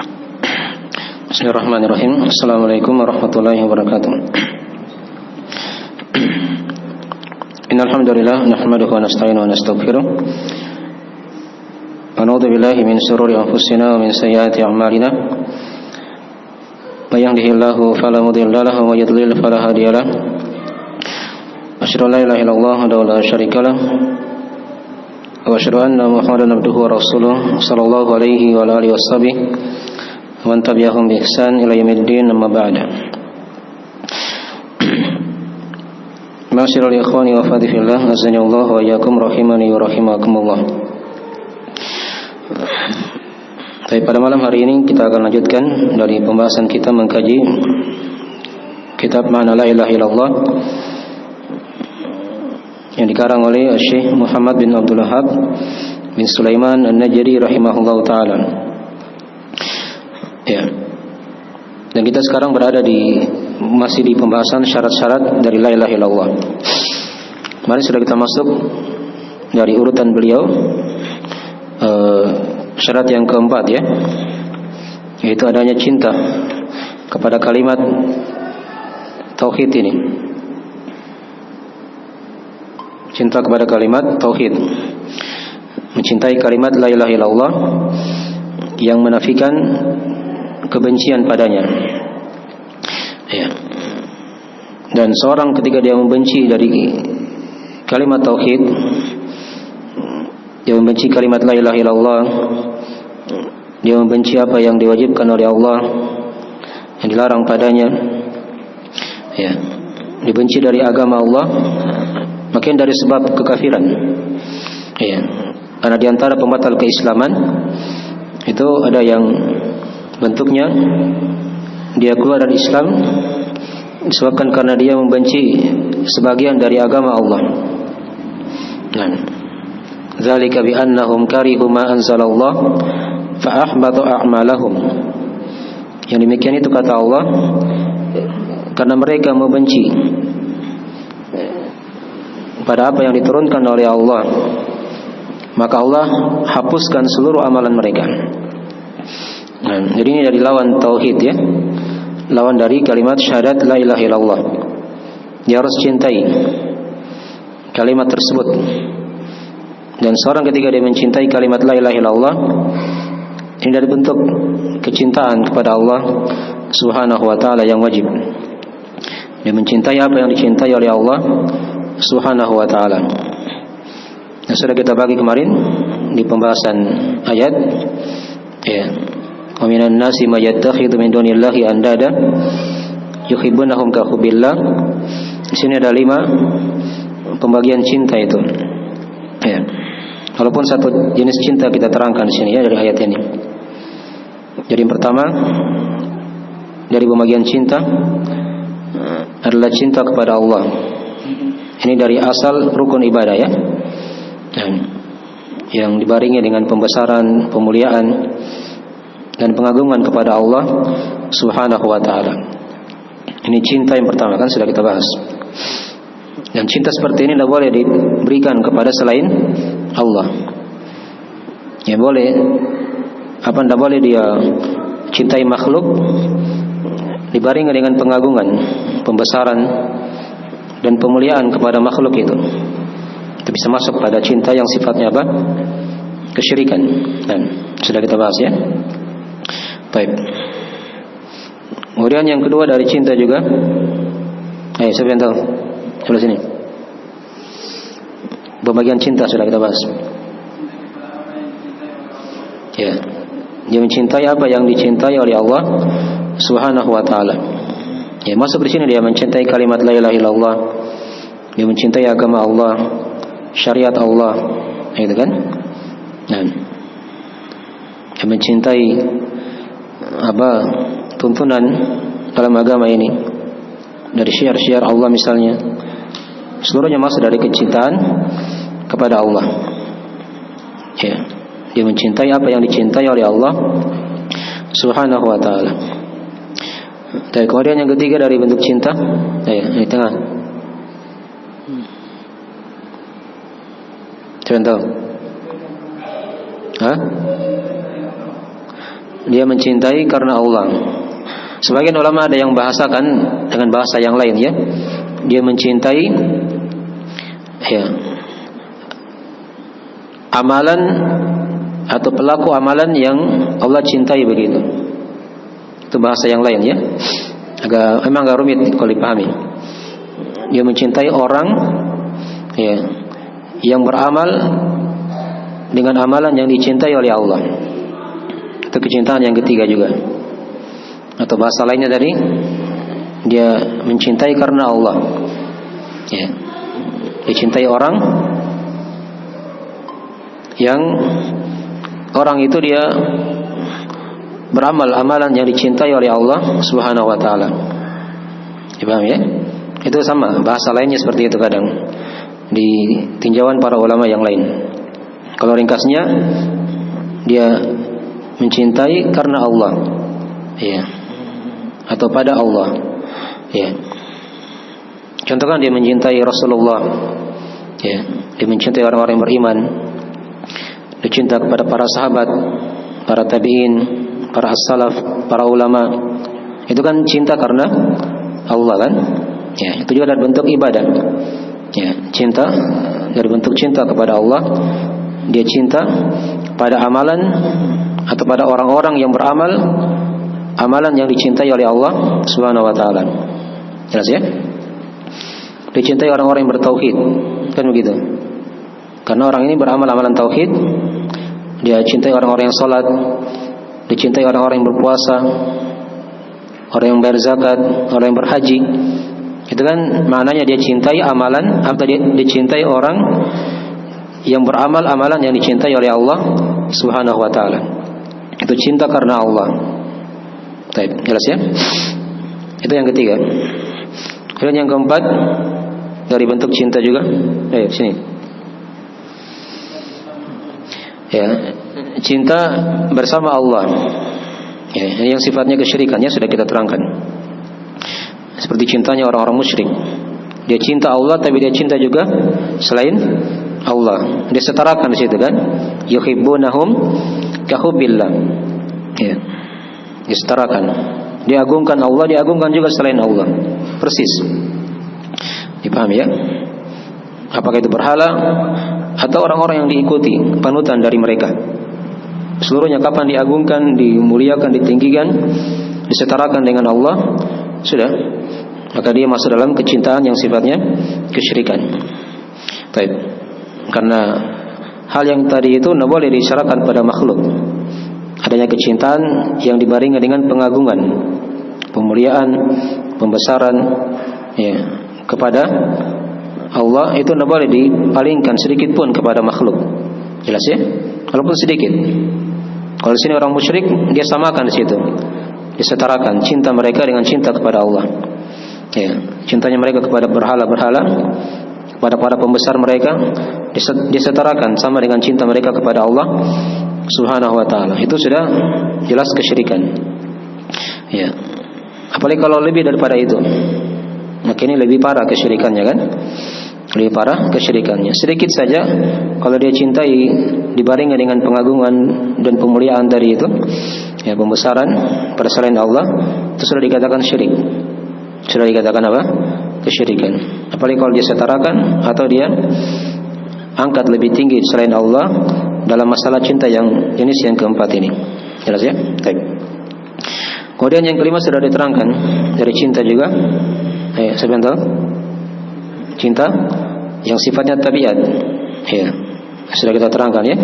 Bismillahirrahmanirrahim. Assalamualaikum warahmatullahi wabarakatuh. Innal hamdalillah nahmaduhu wa nasta'inuhu wa nastaghfiruh. Wa na'udzu billahi min shururi anfusina wa min sayyiati a'malina. May yahdihillahu fala mudilla lahu wa may yudlil fala hadiya lahu. Asyhadu an la ilaha illallah wa la syarika lahu. Wa asyhadu anna Muhammadan abduhu wa rasuluh sallallahu alaihi wa alihi washabihi wa man tabi'ahum bi ihsan ila yaumiddin, amma ba'da. Ma'asyiral ikhwani wa akhwati fillah, azza wa iyyakum rahimani wa rahimakumullah. Baik, pada malam hari ini kita akan lanjutkan dari pembahasan kita mengkaji kitab Ma'na la ilaha illallah yang dikarang oleh Syekh Muhammad bin Abdul Wahhab bin Sulaiman An-Najdi rahimahullahu taala. Ya. Dan kita sekarang berada masih di pembahasan syarat-syarat dari la ilaha illallah. Kemarin sudah kita masuk dari urutan beliau syarat yang keempat, ya, yaitu adanya cinta kepada kalimat tauhid ini. Cinta kepada kalimat tauhid, mencintai kalimat la ilaha illallah yang menafikan kebencian padanya, ya. Dan seorang ketika dia membenci dari kalimat tauhid, dia membenci kalimat la ilaha illallah, dia membenci apa yang diwajibkan oleh Allah, yang dilarang padanya, ya, dibenci dari agama Allah, makin dari sebab kekafiran, ya. Karena diantara pembatal keislaman itu ada yang bentuknya dia keluar dari Islam disebabkan karena dia membenci sebagian dari agama Allah. Nah, dzalika bi annahum karihu ma anzalallah fa ahbata a'malahum. Yang demikian itu kata Allah, karena mereka membenci pada apa yang diturunkan oleh Allah, maka Allah hapuskan seluruh amalan mereka. Nah, jadi ini dari lawan tauhid, ya, lawan dari kalimat syahadat la ilaha illallah. Dia harus cintai kalimat tersebut. Dan seorang ketika dia mencintai kalimat la ilaha illallah, ini dari bentuk kecintaan kepada Allah Subhanahu wa taala yang wajib. Dia mencintai apa yang dicintai oleh Allah Subhanahu wa taala. Yang sudah kita bagi kemarin di pembahasan ayat, ya. Wa minan nasi may yattakhidhu min dunillahi andada yuhibbunahum ka hubbillah. Di sini ada 5 pembagian cinta itu, ya. Walaupun satu jenis cinta kita terangkan di sini, ya, dari ayat ini. Jadi yang pertama dari pembagian cinta adalah cinta kepada Allah. Ini dari asal rukun ibadah, ya, yang dibaringi dengan pembesaran, pemuliaan dan pengagungan kepada Allah Subhanahu wa taala. Ini cinta yang pertama, kan sudah kita bahas. Dan cinta seperti ini tidak boleh diberikan kepada selain Allah. Ya, boleh tidak boleh dia cintai makhluk dibaringi dengan pengagungan, pembesaran dan pemuliaan kepada makhluk itu. Itu bisa masuk pada cinta yang sifatnya apa? Kesyirikan. Dan sudah kita bahas, ya. Baik. Kemudian yang kedua dari cinta juga, siapa yang tahu? Sebelah sini. Pembagian cinta sudah kita bahas. Ya. Dia mencintai apa yang dicintai oleh Allah Subhanahu wa taala. Ya, masuk di sini dia mencintai kalimat la ilaha illallah. Dia mencintai agama Allah, syariat Allah, gitu kan? Nah, dia mencintai tuntunan dalam agama ini, dari syiar-syiar Allah misalnya, seluruhnya masuk dari kecintaan kepada Allah. Ya, dia mencintai apa yang dicintai oleh Allah Subhanahu wa taala. Dan kemudian yang ketiga dari bentuk cinta, di tengah. Contoh. dia mencintai karena Allah. Sebagian ulama ada yang bahasakan dengan bahasa yang lain ya. Dia mencintai ya amalan atau pelaku amalan yang Allah cintai begitu. Itu bahasa yang lain ya. Memang agak rumit kalau dipahami. Dia mencintai orang ya yang beramal dengan amalan yang dicintai oleh Allah. Itu kecintaan yang ketiga juga. Atau bahasa lainnya dari dia mencintai karena Allah. Ya. Dicintai orang yang orang itu dia beramal amalan yang dicintai oleh Allah Subhanahu wa taala. Dipahami ya? Itu sama, bahasa lainnya seperti itu kadang di tinjauan para ulama yang lain. Kalau ringkasnya dia mencintai karena Allah. Ya. Atau pada Allah. Ya. Contohkan dia mencintai Rasulullah. Ya. Dia mencintai orang-orang yang beriman. Dia cinta kepada para sahabat, para tabi'in, para as-salaf, para ulama. Itu kan cinta karena Allah kan? Ya, itu juga dari bentuk ibadah. Ya, cinta dari bentuk cinta kepada Allah. Dia cinta pada amalan atau pada orang-orang yang beramal amalan yang dicintai oleh Allah Subhanahu wa taala. Jelas ya? Dicintai orang-orang yang bertauhid, kan begitu. Karena orang ini beramal amalan tauhid, dia cintai orang-orang yang salat, dicintai orang-orang yang berpuasa, orang yang bayar zakat, orang yang berhaji. Itu kan maknanya dia cintai amalan atau dia dicintai orang yang beramal amalan yang dicintai oleh Allah Subhanahu wa taala. Itu cinta karena Allah. Baik, jelas ya? Itu yang ketiga. Kemudian yang keempat dari bentuk cinta juga. Sini. Ya, cinta bersama Allah. Ya, yang sifatnya kesyirikannya sudah kita terangkan. Seperti cintanya orang-orang musyrik. Dia cinta Allah tapi dia cinta juga selain Allah. Dia setarakan di situ kan? Yuhibbunahum kahubbillah. Ya. Disetarakan. Dia agungkan Allah, dia agungkan juga selain Allah. Persis. Dipahami ya? Apakah itu berhala atau orang-orang yang diikuti, panutan dari mereka. Seluruhnya kapan diagungkan, dimuliakan, ditinggikan, disetarakan dengan Allah, sudah. Maka dia masuk dalam kecintaan yang sifatnya kesyirikan. Baik. Karena hal yang tadi itu tidak boleh disyaratkan pada makhluk. Adanya kecintaan yang dibarengi dengan pengagungan, pemuliaan, pembesaran ya, kepada Allah itu tidak boleh dipalingkan sedikit pun kepada makhluk. Jelas ya? Walaupun sedikit. Kalau di sini orang musyrik dia samakan di situ. Disetarakan cinta mereka dengan cinta kepada Allah. Ya, cintanya mereka kepada berhala-berhala, kepada para pembesar mereka disetarakan sama dengan cinta mereka kepada Allah Subhanahu wa taala. Itu sudah jelas kesyirikan. Ya. Apalagi kalau lebih daripada itu. Maka ini lebih parah kesyirikannya kan? Lebih parah kesyirikannya. Sedikit saja kalau dia cintai dibarengi dengan pengagungan dan pemuliaan dari itu, ya pembesaran pada selain Allah, itu sudah dikatakan syirik. Sudah dikatakan apa? Kesyirikan. Apalagi kalau dia setarakan atau dia angkat lebih tinggi selain Allah dalam masalah cinta yang jenis yang keempat ini. Jelas ya? Baik. Kemudian yang kelima sudah diterangkan dari cinta juga. Sebentar. Cinta yang sifatnya tabiat. Ya. Sudah kita terangkan ya.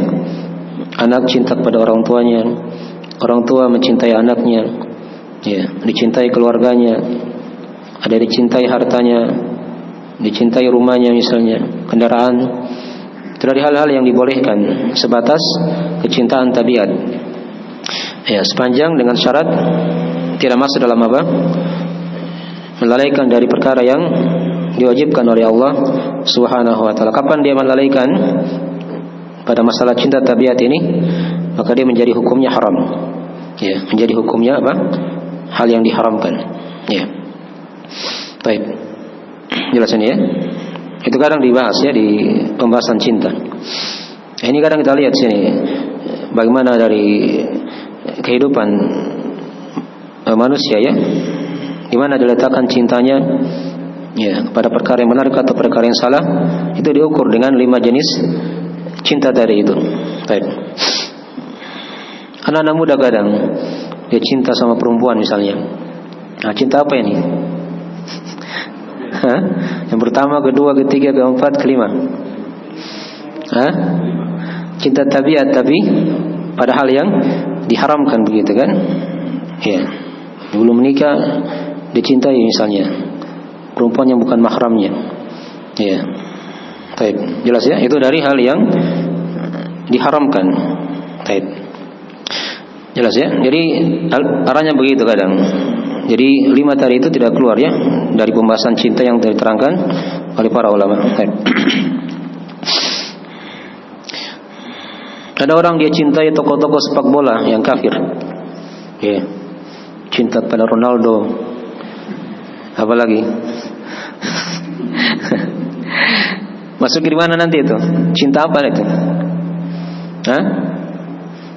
Anak cinta kepada orang tuanya, orang tua mencintai anaknya. Ya, dicintai keluarganya. Ada dicintai hartanya, dicintai rumahnya misalnya, kendaraan. Itu dari hal-hal yang dibolehkan sebatas kecintaan tabiat. Ya, sepanjang dengan syarat tidak masuk dalam apa? Melalaikan dari perkara yang diwajibkan oleh Allah Subhanahu wa taala. Kapan dia melalaikan pada masalah cinta tabiat ini, maka dia menjadi hukumnya haram. Ya, menjadi hukumnya apa? Hal yang diharamkan. Ya. Baik. Jelasan ya. Itu kadang dibahas ya di pembahasan cinta. Ini kadang kita lihat sini bagaimana dari kehidupan manusia ya, di mana diletakkan cintanya ya pada perkara yang benar atau perkara yang salah, itu diukur dengan 5 jenis cinta tadi itu. Baik. Anak-anak muda kadang dia cinta sama perempuan misalnya. Nah, cinta apa ini? Yang pertama, kedua, ketiga, keempat, kelima. Cinta tabiat tapi pada hal yang diharamkan begitu kan? Ya. Belum menikah dicintai misalnya perempuan yang bukan mahramnya. Ya. Baik, jelas ya, itu dari hal yang diharamkan. Baik. Jelas ya. Jadi arahnya begitu kadang. Jadi 5 tadi itu tidak keluar ya dari pembahasan cinta yang diterangkan oleh para ulama. Baik. Ada orang dia cintai tokoh-tokoh sepak bola yang kafir. Ya. Cinta pada Ronaldo. Apalagi? Masuk di mana nanti itu? Cinta apa itu?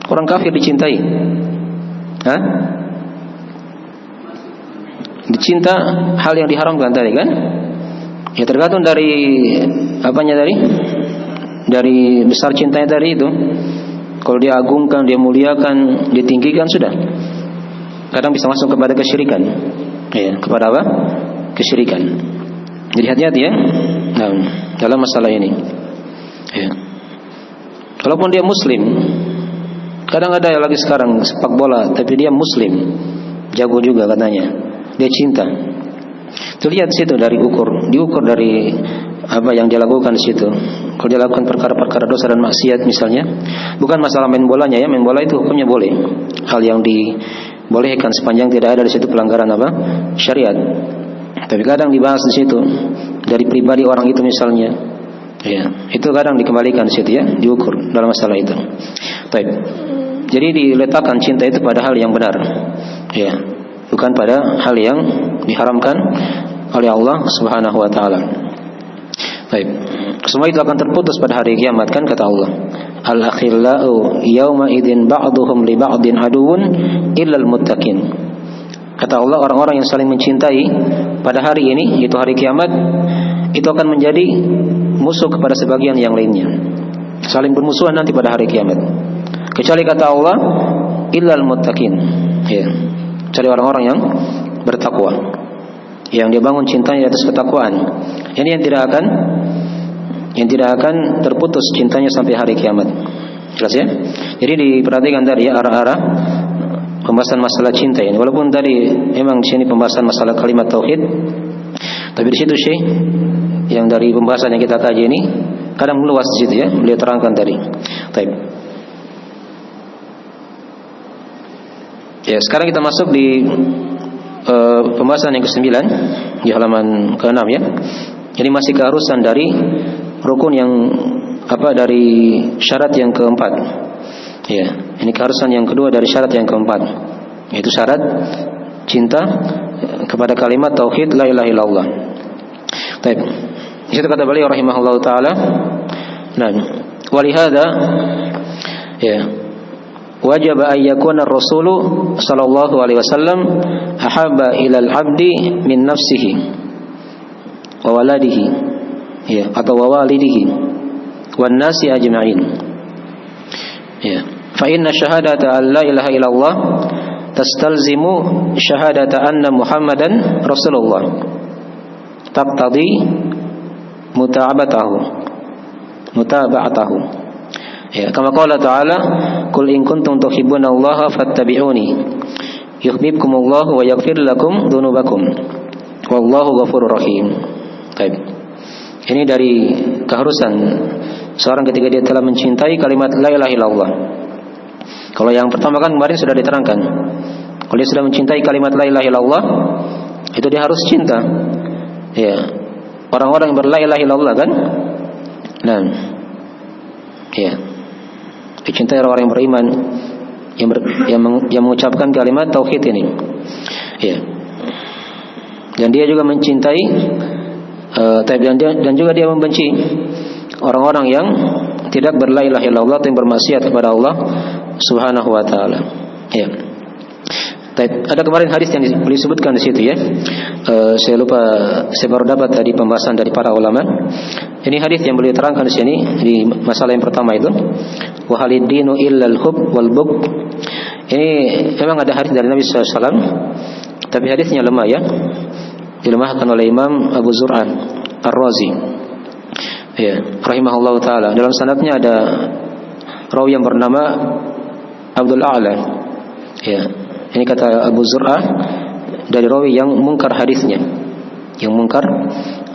Orang kafir dicintai. Dicinta hal yang diharamkan tadi kan? Ya tergantung dari apanya tadi? Dari besar cintanya tadi itu. Kalau dia agungkan, dia muliakan, ditinggikan sudah. Kadang bisa masuk kepada kesyirikan. Ya, kepada apa? Kesyirikan. Jadi hati-hati ya. Nah, dalam masalah ini. Ya. Walaupun dia muslim, kadang ada yang lagi sekarang sepak bola, tapi dia muslim, jago juga katanya. Dia cinta. Terlihat situ dari diukur dari apa yang dia lakukan di situ. Kalau dia lakukan perkara-perkara dosa dan maksiat misalnya, bukan masalah main bolanya ya, main bola itu hukumnya boleh. Hal yang dibolehkan sepanjang tidak ada di situ pelanggaran apa? Syariat. Tapi kadang dibahas di situ dari pribadi orang itu misalnya. Ya, itu kadang dikembalikan di situ ya, diukur dalam masalah itu. Baik. Jadi diletakkan cinta itu pada hal yang benar. Ya, bukan pada hal yang diharamkan oleh Allah Subhanahu wa taala. Baik. Semua itu akan terputus pada hari kiamat kan kata Allah. Al-akhillau yauma idzin ba'duhum li ba'din aduun illal muttaqin. Kata Allah, orang-orang yang saling mencintai pada hari ini, yaitu hari kiamat, itu akan menjadi musuh kepada sebagian yang lainnya. Saling bermusuhan nanti pada hari kiamat. Kecuali kata Allah, illal muttaqin. Ya. Kecuali orang-orang yang bertakwa, yang dia bangun cintanya atas ketakwaan. Ini yang tidak akan terputus cintanya sampai hari kiamat. Jelas ya? Jadi diperhatikan tadi ya arah-arah pembahasan masalah cinta ini. Walaupun tadi memang di sini pembahasan masalah kalimat tauhid, tapi di situ Syekh yang dari pembahasan yang kita kaji ini kadang meluas di situ ya, beliau terangkan tadi. Baik. Ya, sekarang kita masuk di pembahasan yang ke-9 di halaman ke-6 ya. Jadi masih keharusan dari rukun yang dari syarat yang keempat. Ya, ini keharusan yang kedua dari syarat yang keempat, yaitu syarat cinta kepada kalimat tauhid la ilaha illallah. Baik. Di situ kata beliau rahimahullahu taala, nah, walihada ya wajib an yakuna ar-rasulu sallallahu alaihi wasallam ahabba ilal abdi min nafsihi wa waladihi ya atau wa walidihi wan nasi ajma'in. Ya, fa inna syahadata an la ilaha illallah tastalzimu syahadata anna Muhammadan Rasulullah taqtadi mutaba'atahu. Ya, kama qala ta'ala, "Qul in kuntum tuhibbunallaha fattabi'uni yuhibbukumullahu wa yaghfir lakum dzunubakum wallahu ghafurur rahim." Baik. Ini dari keharusan seorang ketika dia telah mencintai kalimat la ilaha illallah. Kalau yang pertama kan kemarin sudah diterangkan. Kalau dia sudah mencintai kalimat la ilaha illallah, itu dia harus cinta. Ya. Orang-orang yang berla ilaha illallah kan? Nah. Ya. Dicintai orang yang beriman yang mengucapkan kalimat tauhid ini. Ya. Dan dia juga mencintai dan juga dia membenci orang-orang yang tidak berla ilaha illallah, yang bermaksiat kepada Allah Subhanahu wa taala. Ya. Ada kemarin hadis yang disebutkan di situ ya. Saya lupa, saya baru dapat tadi pembahasan dari para ulama. Ini hadis yang beliau terangkan di sini di masalah yang pertama itu. Wa halidinu illal hub wal bug. Ini memang ada hadis dari Nabi SAW, tapi hadisnya lemah ya. Dilemahkan oleh Imam Abu Zur'ah Ar-Razi. Ya, rahimahullah taala. Dalam sanadnya ada rawi yang bernama Abdul A'la. Ya. Ini kata Abu Zur'ah dari rawi yang mungkar hadisnya. Yang mungkar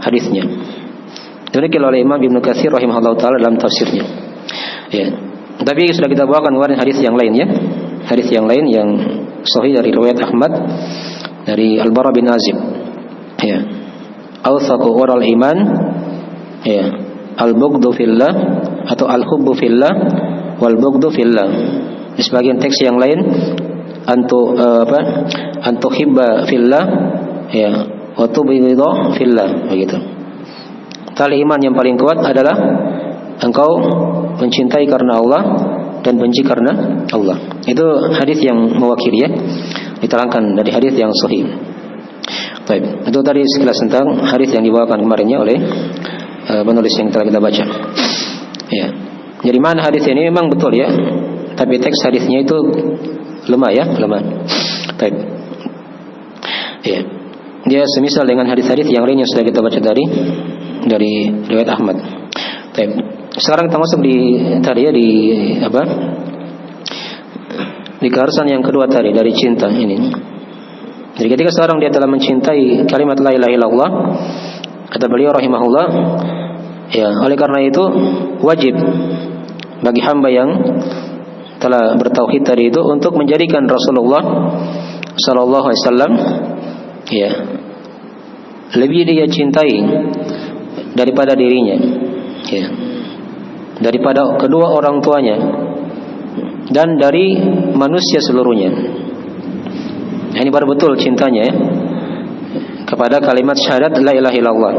hadisnya. Demikian oleh Imam Ibnu Katsir rahimahullah taala dalam tafsirnya. Ya. Tapi sudah kita bawakan kemarin hadis yang lain ya. Hadis yang lain yang sahih dari riwayat Ahmad dari Al-Bara bin Azib. Ya. Awsaqu waral iman. Ya. Al-bughdu fillah atau al-hubbu fillah wal bughdu fillah. Di sebagian teks yang lain antu hibba fillah ya wa tubghidha fillah, begitu. Tali iman yang paling kuat adalah engkau mencintai karena Allah dan benci karena Allah. Itu hadis yang mewakili ya, diterangkan dari hadis yang sahih. Baik, itu tadi sekilas tentang hadis yang dibawakan kemarin ya oleh penulis yang telah kita baca. Ya. Jadi mana hadis ini memang betul ya, tapi teks hadisnya itu lemah ya, lemah. Baik. Ya. Dia semisal dengan hadis-hadis yang lain yang sudah kita baca dari riwayat Ahmad. Baik. Sekarang kita masuk di tadi ya di apa? Di keharusan yang kedua tadi dari cinta ini. Jadi ketika seorang dia telah mencintai kalimat la ilaha illallah, kata beliau rahimahullah, ya, oleh karena itu wajib bagi hamba yang telah bertauhid tadi itu untuk menjadikan Rasulullah sallallahu alaihi wasallam ya lebih dia cintai daripada dirinya, ya, daripada kedua orang tuanya dan dari manusia seluruhnya. Ini baru betul cintanya ya kepada kalimat syahadat la ilaha illallah.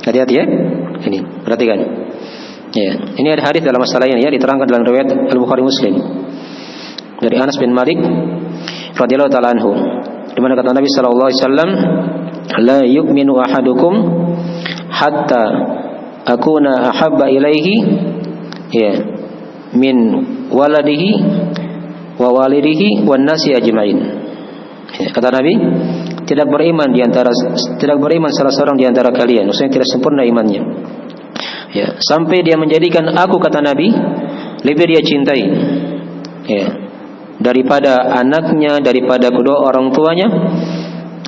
Hati-hati ya. Ini perhatikan. Ya, ini ada hadis dalam masalah ini ya, diterangkan dalam riwayat Al-Bukhari Muslim dari Anas bin Malik radhiyallahu taala anhu, di mana kata Nabi sallallahu alaihi wasallam, la yu'minu ahadukum hatta akuna ahabba ilaihi ya min waladihi wa walidihi wan nasi ajma'in. Ya, kata Nabi, tidak beriman salah seorang di antara kalian, maksudnya tidak sempurna imannya. Ya, sampai dia menjadikan aku, kata Nabi, lebih dia cintai ya, daripada anaknya, daripada kedua orang tuanya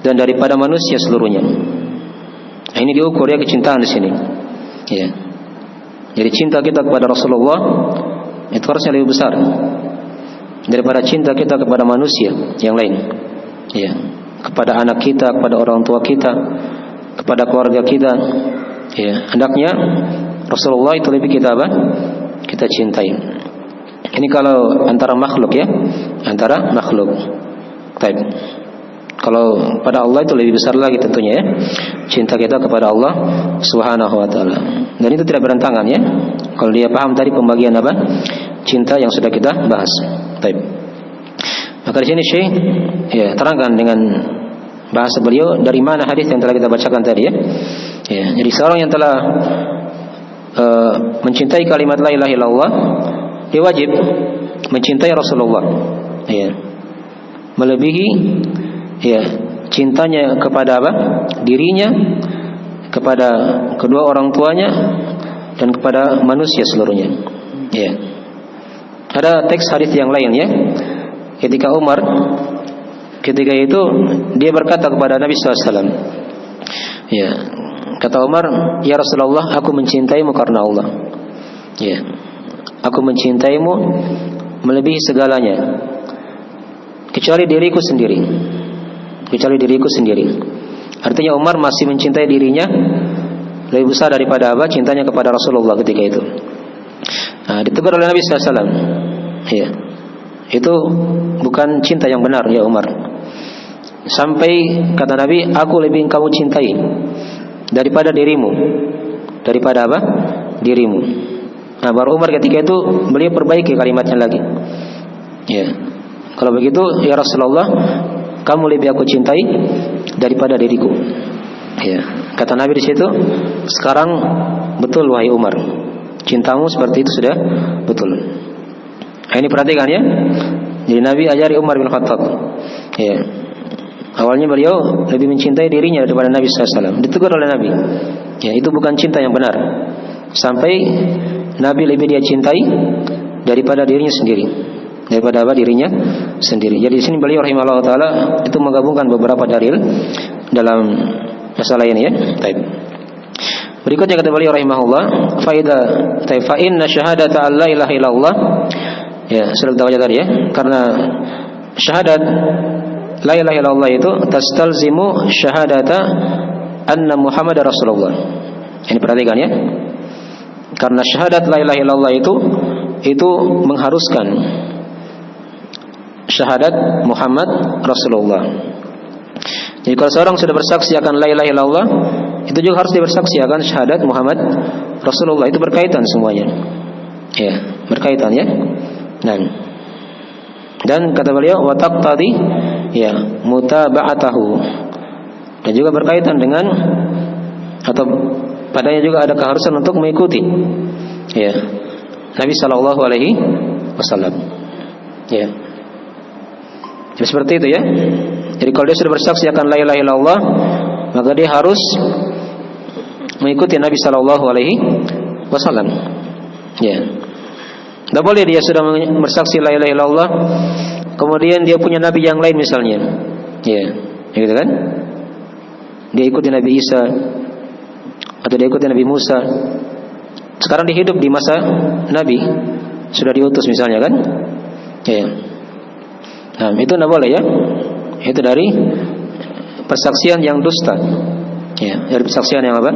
dan daripada manusia seluruhnya. Nah, ini diukur ya kecintaan di sini. Ya. Jadi cinta kita kepada Rasulullah itu harusnya lebih besar daripada cinta kita kepada manusia yang lain. Ya, kepada anak kita, kepada orang tua kita, kepada keluarga kita. Ya, hendaknya Rasulullah itu lebih kita apa? Kita cintai. Ini kalau antara makhluk ya, antara makhluk. Baik. Kalau pada Allah itu lebih besar lagi tentunya ya, cinta kita kepada Allah Subhanahu wa taala. Dan itu tidak berentangan ya. Kalau dia paham tadi pembagian apa? Cinta yang sudah kita bahas. Baik. Maka di sini Syekh ya terangkan dengan bahasa beliau dari mana hadis yang telah kita bacakan tadi ya. Ya, jadi seorang yang telah mencintai kalimat la ilaha illallah, dia wajib mencintai Rasulullah. Ya. Melebihi ya cintanya kepada apa? Dirinya, kepada kedua orang tuanya dan kepada manusia seluruhnya. Ya. Ada teks hadis yang lain ya. Ketika Umar ketika itu dia berkata kepada Nabi SAW, ya, kata Umar, ya Rasulullah, aku mencintaimu karena Allah. Ya, aku mencintaimu melebihi segalanya, kecuali diriku sendiri. Kecuali diriku sendiri. Artinya Umar masih mencintai dirinya lebih besar daripada apa? Cintanya kepada Rasulullah ketika itu. Nah, ditegur oleh Nabi SAW. Ya. Itu bukan cinta yang benar ya Umar. Sampai kata Nabi, aku lebih kamu cintai daripada dirimu. Daripada apa? Dirimu. Nah, baru Umar ketika itu beliau perbaiki kalimatnya lagi. Ya. Kalau begitu ya Rasulullah, kamu lebih aku cintai daripada diriku. Ya, kata Nabi di situ, sekarang betul wahai Umar, cintamu seperti itu sudah betul. Ini perhatikan ya. Jadi Nabi ajari Umar bin Khattab. Ya. Awalnya beliau lebih mencintai dirinya daripada Nabi SAW. Ditegur oleh Nabi. Ya, itu bukan cinta yang benar. Sampai Nabi lebih dia cintai daripada dirinya sendiri. Daripada apa? Dirinya sendiri. Jadi di sini beliau rahimahullah taala itu menggabungkan beberapa dalil dalam masalah ini ya. Baik. Berikutnya kata beliau rahimahullah, fa inna syahadata alla ilaha illallah. Ya, sudah kita baca tadi ya. Karena syahadat la ilaha illallah itu tastalzimu syahadata anna Muhammadar Rasulullah. Ini perhatikan ya. Karena syahadat la ilaha illallah itu mengharuskan syahadat Muhammad Rasulullah. Jadi kalau seorang sudah bersaksi akan la ilaha illallah, itu juga harus bersaksi akan syahadat Muhammad Rasulullah. Itu berkaitan semuanya. Ya, berkaitan ya. Dan kata beliau wa taqtadi ya mutaba'atahu, dan juga berkaitan dengan atau padanya juga ada keharusan untuk mengikuti ya Nabi sallallahu alaihi wasallam. Ya. Jadi seperti itu ya. Jadi kalau dia sudah bersaksi akan la ilaha illallah, maka dia harus mengikuti Nabi sallallahu alaihi wasallam. Ya. Tidak boleh dia sudah bersaksi la ilaha illallah, kemudian dia punya nabi yang lain misalnya. Ya, gitu kan? Dia ikuti Nabi Isa atau dia ikuti Nabi Musa. Sekarang dia hidup di masa Nabi, sudah diutus misalnya kan? Ya. Nah, itu tidak boleh ya. Itu dari persaksian yang dusta. Ya, dari persaksian yang apa?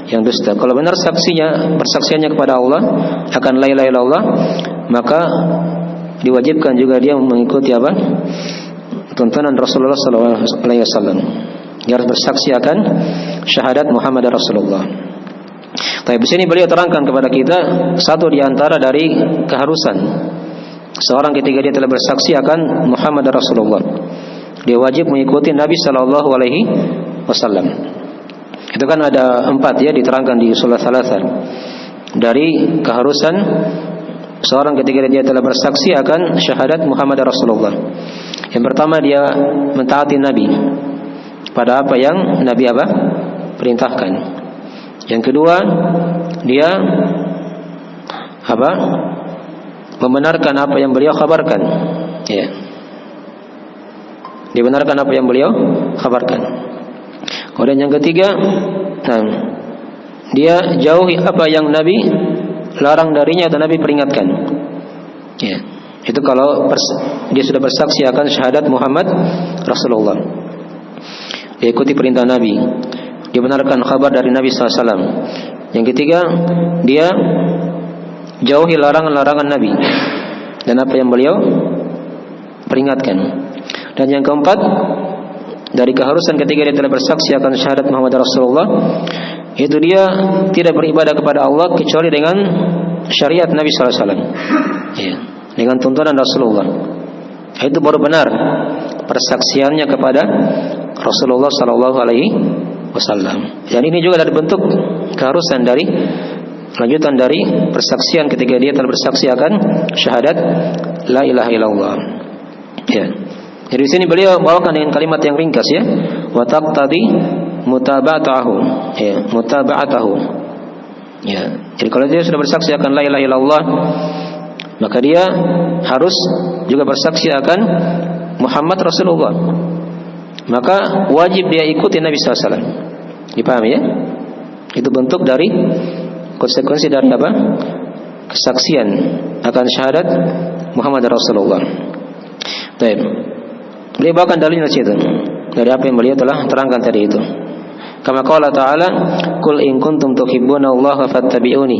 Yang dusta. Kalau benar persaksiannya kepada Allah akan la ilaha illallah, maka diwajibkan juga dia mengikuti apa? Tuntunan Rasulullah sallallahu alaihi wasallam. Dia harus bersaksi akan syahadat Muhammad Rasulullah. Tapi di sini beliau terangkan kepada kita satu di antara dari keharusan seorang ketika dia telah bersaksi akan Muhammad Rasulullah. Dia wajib mengikuti Nabi sallallahu alaihi wasallam. Itu kan ada 4 ya, diterangkan di Ushul Tsalatsah. Dari keharusan seorang ketika dia telah bersaksi akan syahadat Muhammad Rasulullah. Yang pertama, dia mentaati Nabi pada apa yang Nabi apa? Perintahkan. Yang kedua, dia apa? Membenarkan apa yang beliau kabarkan. Ya. Dibenarkan apa yang beliau kabarkan. Kemudian yang ketiga, dia jauhi apa yang Nabi larang darinya atau Nabi peringatkan. Ya, itu kalau dia sudah bersaksi akan syahadat Muhammad Rasulullah. Dia ikuti perintah Nabi, dia benarkan kabar dari Nabi SAW. Yang ketiga, dia jauhi larangan-larangan Nabi dan apa yang beliau peringatkan. Dan yang keempat, dari keharusan ketika dia telah bersaksi akan syahadat Muhammad Rasulullah, itu dia tidak beribadah kepada Allah kecuali dengan syariat Nabi SAW. Ya, dengan tuntunan Rasulullah. Itu baru benar persaksiannya kepada Rasulullah Sallallahu Alaihi Wasallam. Dan ini juga dari bentuk keharusan dari lanjutan dari persaksian ketika dia telah bersaksi akan syahadat la ilaha illallah. Ya. Jadi di sini beliau bawakan dengan kalimat yang ringkas ya, wa taqtadi mutaba'atahu, ya, mutaba'atahu. Ya. Jadi kalau dia sudah bersaksi akan la ilaha illallah, maka dia harus juga bersaksi akan Muhammad Rasulullah. Maka wajib dia ikuti Nabi SAW. Dipahami ya? Itu bentuk dari konsekuensi dari apa? Kesaksian akan syahadat Muhammad Rasulullah. Baik. Beliau bawakan dalilnya situ dari apa yang beliau telah terangkan tadi itu. Kama qala ta'ala, "Qul in kuntum tuhibbunallaha fattabi'uni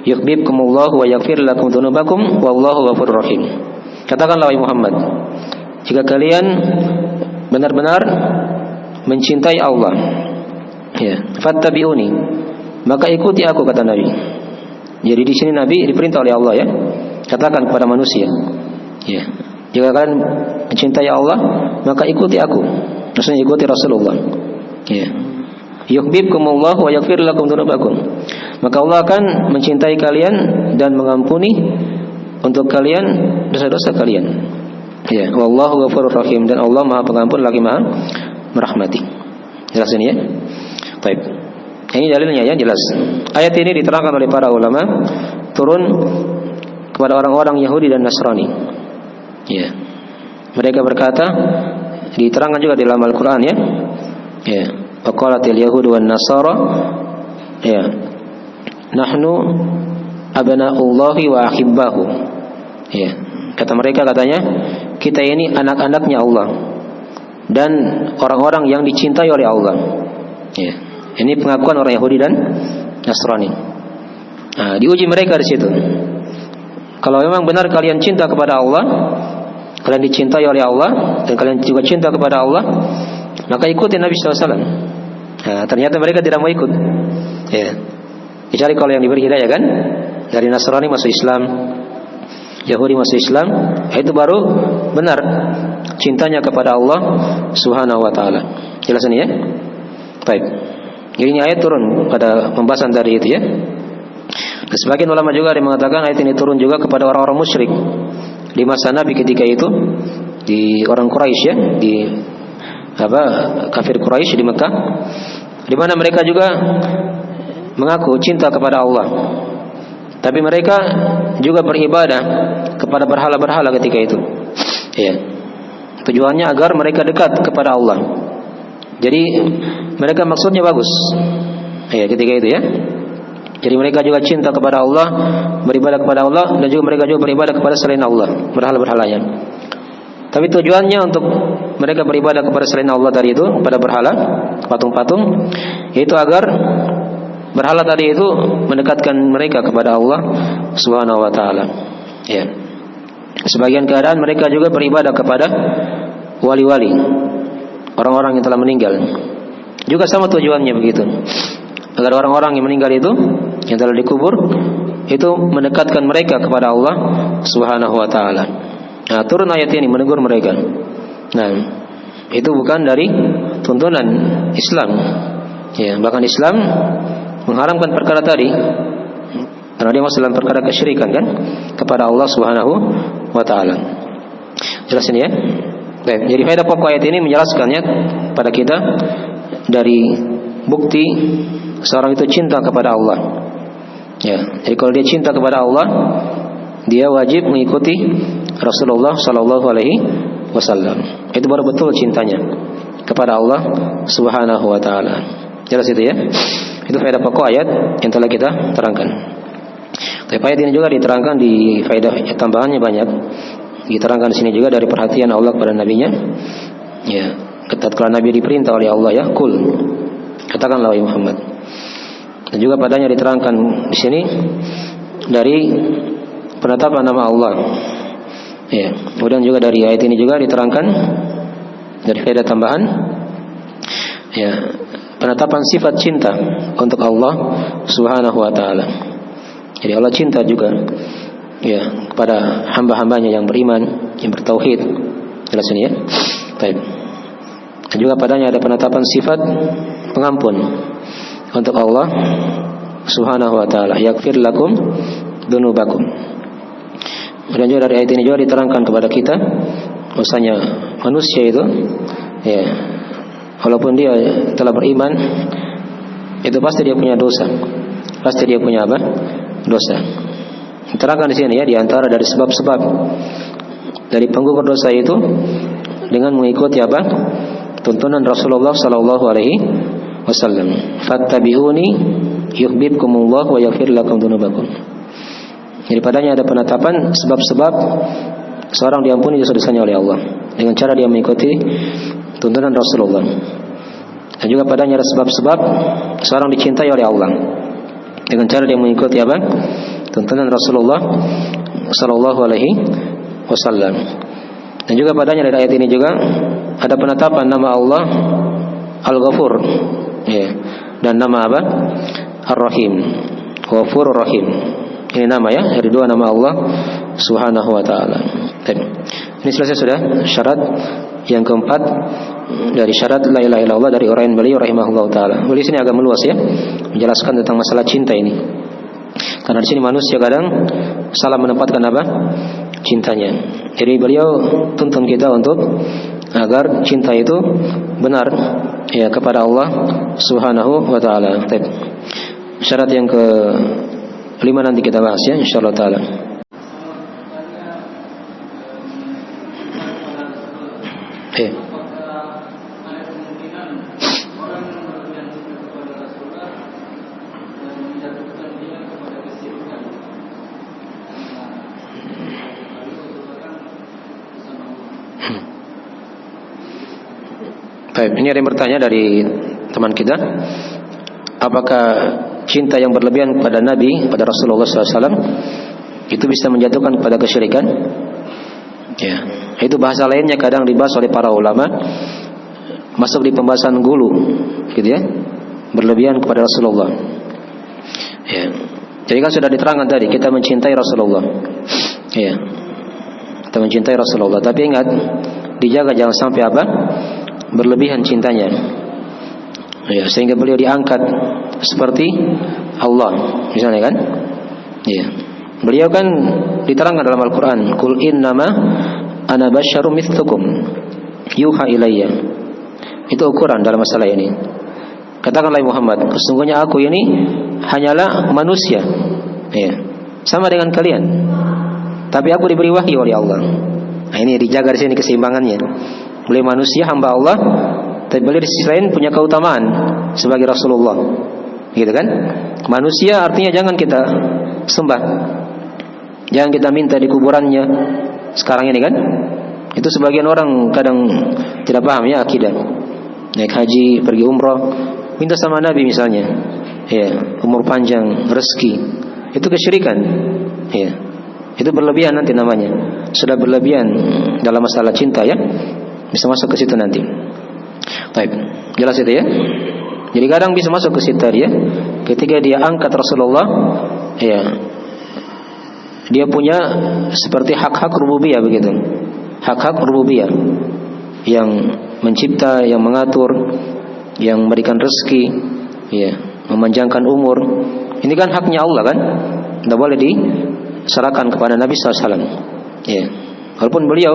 yuhibbukumullahu wa yaghfir lakum dzunubakum wallahu ghafurur rahim." Katakanlah wahai Muhammad, jika kalian benar-benar mencintai Allah, ya, fattabi'uni, maka ikuti aku, kata Nabi. Jadi di sini Nabi diperintah oleh Allah ya, katakan kepada manusia, ya. Jika kalian mencintai Allah, maka ikuti aku. Maksudnya ikuti Rasulullah. Ya. Yuhibbukumullah wa yaghfir lakum dzunubakum. Maka Allah akan mencintai kalian dan mengampuni untuk kalian dosa-dosa kalian. Ya, wallahu ghafurur rahim, dan Allah Maha Pengampun lagi Maha merahmati. Jelas ini ya? Baik. Ini dalilnya ya, jelas. Ayat ini diterangkan oleh para ulama turun kepada orang-orang Yahudi dan Nasrani. Ya. Mereka berkata, diterangkan juga di dalam Al-Qur'an ya. Ya. Waqalatil yahudu wan nasara ya. Nahnu abna'ullahi wa ahibbahu. Ya. Kata mereka, katanya, kita ini anak-anaknya Allah dan orang-orang yang dicintai oleh Allah. Ya. Ini pengakuan orang Yahudi dan Nasrani. Nah, diuji mereka di situ. Kalau memang benar kalian cinta kepada Allah, kalian dicintai oleh Allah, dan kalian juga cinta kepada Allah, maka ikuti Nabi SAW. Nah, ternyata mereka tidak mau ikut. Ya. Dicari kalau yang diberi hidayah kan, dari Nasrani masuk Islam, Yahudi masuk Islam, itu baru benar cintanya kepada Allah Subhanahu wa taala. Jelas ini ya? Baik. Jadi ini ayat turun pada pembahasan dari itu ya. Dan sebagian ulama juga ada yang mengatakan ayat ini turun juga kepada orang-orang musyrik di masa Nabi ketika itu, di orang Quraisy ya, di kafir Quraisy di Mekah, di mana mereka juga mengaku cinta kepada Allah. Tapi mereka juga beribadah kepada berhala-berhala ketika itu. Ya. Tujuannya agar mereka dekat kepada Allah. Jadi mereka maksudnya bagus. Ya, ketika itu ya. Jadi mereka juga cinta kepada Allah, beribadah kepada Allah, dan juga mereka juga beribadah kepada selain Allah, berhala-berhalanya. Tapi tujuannya untuk mereka beribadah kepada selain Allah tadi itu, pada berhala, patung-patung, yaitu agar berhala tadi itu mendekatkan mereka kepada Allah Subhanahu wa taala. Ya. Sebagian keadaan mereka juga beribadah kepada wali-wali, orang-orang yang telah meninggal. Juga sama tujuannya begitu. Agar orang-orang yang meninggal itu, yang telah dikubur, itu mendekatkan mereka kepada Allah Subhanahu wa taala. Nah, turun ayat ini menegur mereka. Nah, itu bukan dari tuntunan Islam. Ya, bahkan Islam mengharamkan perkara tadi karena dia masuk dalam perkara kesyirikan kan kepada Allah Subhanahu wa taala. Jelas ini ya? Baik, jadi faedah pokok ayat ini menjelaskannya pada kita dari bukti seorang itu cinta kepada Allah. Ya, jadi kalau dia cinta kepada Allah, dia wajib mengikuti Rasulullah sallallahu alaihi wasallam. Itu baru betul cintanya kepada Allah Subhanahu wa taala. Jelas itu ya? Itu faedah pokok ayat yang telah kita terangkan. Tapi ayat ini juga diterangkan di faedah tambahannya banyak. Diterangkan di sini juga dari perhatian Allah kepada nabinya. Ya, ketika Nabi diperintah oleh Allah ya, kul, katakanlah wahai Muhammad. Dan juga padanya diterangkan di sini dari penetapan nama Allah. Ya, kemudian juga dari ayat ini juga diterangkan dari faedah tambahan. Ya, penetapan sifat cinta untuk Allah Subhanahu wa taala. Jadi Allah cinta juga ya kepada hamba-hambanya yang beriman, yang bertauhid. Jelas ini ya. Baik. Dan juga padanya ada penetapan sifat pengampun untuk Allah Subhanahu wa taala. Yaghfir lakum dzunubakum. Dan juga dari ayat ini juga diterangkan kepada kita bahwasanya manusia itu ya, walaupun dia telah beriman, itu pasti dia punya dosa. Pasti dia punya apa? Dosa. Diterangkan di sini ya, di antara dari sebab-sebab dari penggugur dosa itu dengan mengikuti apa? Tuntunan Rasulullah sallallahu alaihi wasallam. Fattabi'uni yuhibbukumullah wa yaghfir lakum dzunubakum. Jadi padanya ada penetapan sebab-sebab seorang diampuni dosa-dosanya oleh Allah dengan cara dia mengikuti tuntunan Rasulullah. Dan juga padanya ada sebab-sebab seorang dicintai oleh Allah dengan cara dia mengikuti apa? Tuntunan Rasulullah sallallahu alaihi wasallam. Dan juga padanya dari ayat ini juga ada penetapan nama Allah Al-Ghafur ya, dan nama apa? Ar-Rahim, Ghafurur Rahim. Ini nama ya, dari dua nama Allah Subhanahu wa taala. Ini selesai sudah syarat yang keempat dari syarat la ilaha illallah dari orang beliau rahimahullah taala. Beliau sini agak meluas ya, menjelaskan tentang masalah cinta ini. Karena di sini manusia kadang salah menempatkan apa? Cintanya. Jadi beliau tuntun kita untuk agar cinta itu benar ya kepada Allah Subhanahu wa taala. Syarat yang ke-5 nanti kita bahas ya insyaallah taala. Baik, ini ada yang bertanya dari teman kita, apakah cinta yang berlebihan pada Nabi, pada Rasulullah SAW itu bisa menjatuhkan kepada kesyirikan? Ya, itu bahasa lainnya kadang dibahas oleh para ulama, masuk di pembahasan gulu, gitu ya, berlebihan kepada Rasulullah. Ya, jadi kan sudah diterangkan tadi kita mencintai Rasulullah. Ya, kita mencintai Rasulullah, tapi ingat dijaga jangan sampai apa? Berlebihan cintanya ya, sehingga beliau diangkat seperti Allah misalnya kan ya. Beliau kan diterangkan dalam Al-Quran, Qul innama ana basyarum mithlukum yuha ilayya. Itu ukuran dalam masalah ini. Katakanlah Muhammad, sesungguhnya aku ini hanyalah manusia ya, sama dengan kalian, tapi aku diberi wahyu oleh Allah. Nah, ini dijaga di sini keseimbangannya. Beliau manusia, hamba Allah, tapi beliau di sisi lain punya keutamaan sebagai Rasulullah, gitu kan? Manusia artinya jangan kita sembah, jangan kita minta di kuburannya. Sekarang ini kan, itu sebagian orang kadang tidak paham ya akidah. Naik haji, pergi umrah, minta sama Nabi misalnya, ya, umur panjang, rezeki, itu kesyirikan, ya, itu berlebihan nanti namanya. Sudah berlebihan dalam masalah cinta ya. Bisa masuk ke situ nanti. Baik, jelas itu ya. Jadi kadang bisa masuk ke situ dia, ketika dia angkat Rasulullah, ya, dia punya seperti hak-hak rububiyah begitu, hak-hak rububiyah yang mencipta, yang mengatur, yang memberikan rezeki, ya, memanjangkan umur. Ini kan haknya Allah kan, tidak boleh diserahkan kepada Nabi SAW. Ya. Walaupun beliau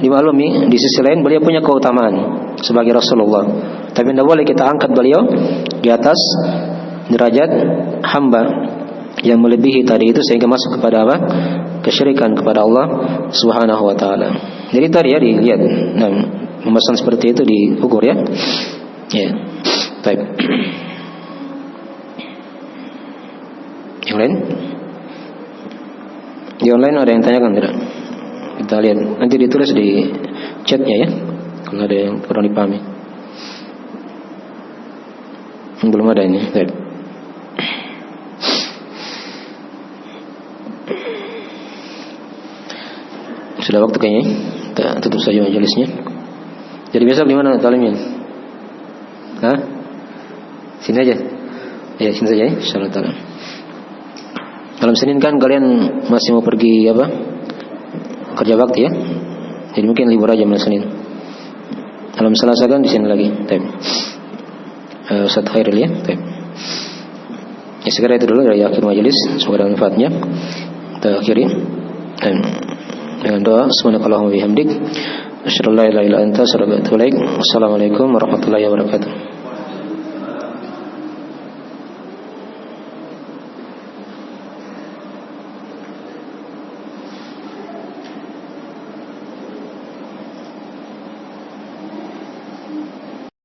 dimaklumi di sisi lain beliau punya keutamaan sebagai Rasulullah, tapi tidak boleh kita angkat beliau di atas derajat hamba yang melebihi tadi itu sehingga masuk kepada apa? Kesyirikan kepada Allah Subhanahu wa taala. Jadi tadi ya dilihat, nah, pembahasan seperti itu diukur ya. Ya. Baik. Yang lain? Yang lain ada yang tanyakan tidak? Kita lihat, nanti ditulis di chatnya ya, kalau ada yang kurang dipahami. Belum ada ini. Baik. Sudah waktu kayaknya. Kita tutup saja majelisnya. Jadi besok di mana talimnya? Hah? Sini aja. Ya, sini saja ya, insyaallah taala. Malam Senin kan kalian masih mau pergi apa? Kerja bakti ya. Jadi mungkin libur aja malam Senin. Malam Selasa kan di sini lagi. Baik. Ustaz Khairil ya. Baik. Ya segera itu dulu dari akhir majelis. Semoga ada manfaatnya. Kita akhiri dengan doa subhanakallahumma bihamdik asyhadu an la ilaha illa anta astaghfiruka wa atubu ilaik. Wassalamualaikum warahmatullahi wabarakatuh.